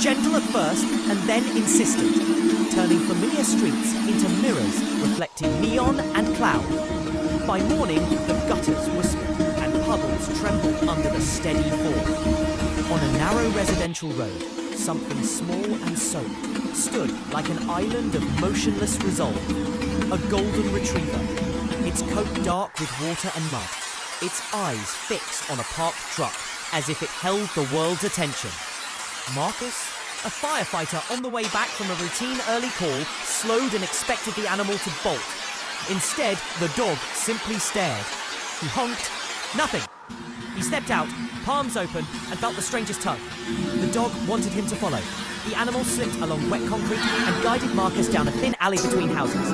Gentle at first and then insistent, turning familiar streets into mirrors reflecting neon and cloud. By morning, the gutters whispered and puddles trembled under the steady fall. On a narrow residential road, something small and soaked stood like an island of motionless resolve. A golden retriever, its coat dark with water and mud, its eyes fixed on a parked truck as if it held the world's attention. Marcus, a firefighter on the way back from a routine early call, slowed and expected the animal to bolt. Instead, the dog simply stared. He honked. Nothing. He stepped out, palms open, and felt the stranger's tug. The dog wanted him to follow. The animal slipped along wet concrete and guided Marcus down a thin alley between houses.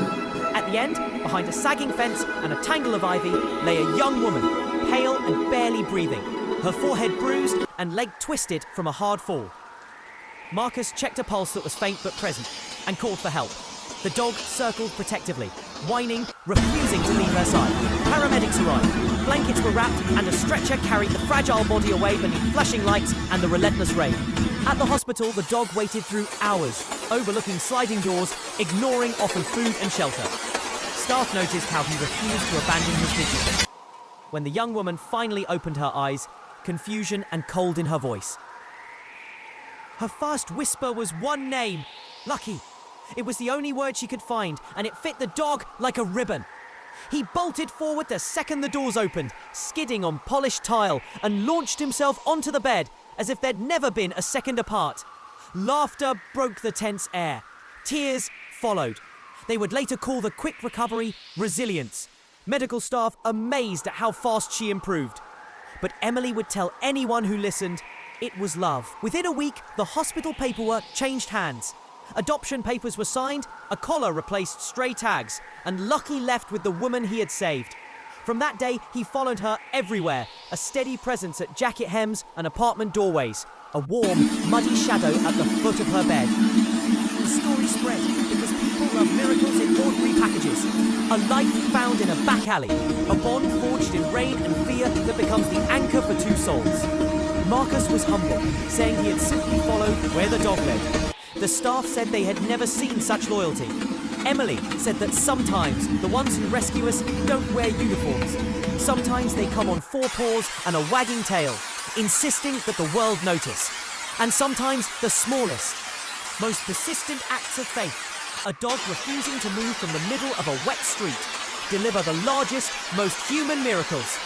At the end, behind a sagging fence and a tangle of ivy, lay a young woman, pale and barely breathing, her forehead bruised and leg twisted from a hard fall. Marcus checked a pulse that was faint but present and called for help. The dog circled protectively, whining, refusing to leave her side. Paramedics arrived. Blankets were wrapped and a stretcher carried the fragile body away beneath flashing lights and the relentless rain. At the hospital, the dog waited through hours, overlooking sliding doors, ignoring offered food and shelter. Staff noticed how he refused to abandon his vigil. When the young woman finally opened her eyes, confusion and cold in her voice. Her first whisper was one name, Lucky. It was the only word she could find, and it fit the dog like a ribbon. He bolted forward the second the doors opened, skidding on polished tile, and launched himself onto the bed as if they'd never been a second apart. Laughter broke the tense air. Tears followed. They would later call the quick recovery resilience. Medical staff amazed at how fast she improved. But Emily would tell anyone who listened, it was love. Within a week, the hospital paperwork changed hands. Adoption papers were signed, a collar replaced stray tags, and Lucky left with the woman he had saved. From that day, he followed her everywhere, a steady presence at jacket hems and apartment doorways, a warm, muddy shadow at the foot of her bed. The story spread because people love miracles in ordinary packages. A life found in a back alley, a bond forged in rain and fear that becomes the anchor for two souls. Marcus was humble, saying he had simply followed where the dog led. The staff said they had never seen such loyalty. Emily said that sometimes the ones who rescue us don't wear uniforms. Sometimes they come on four paws and a wagging tail, insisting that the world notice. And sometimes the smallest, most persistent acts of faith, a dog refusing to move from the middle of a wet street, deliver the largest, most human miracles.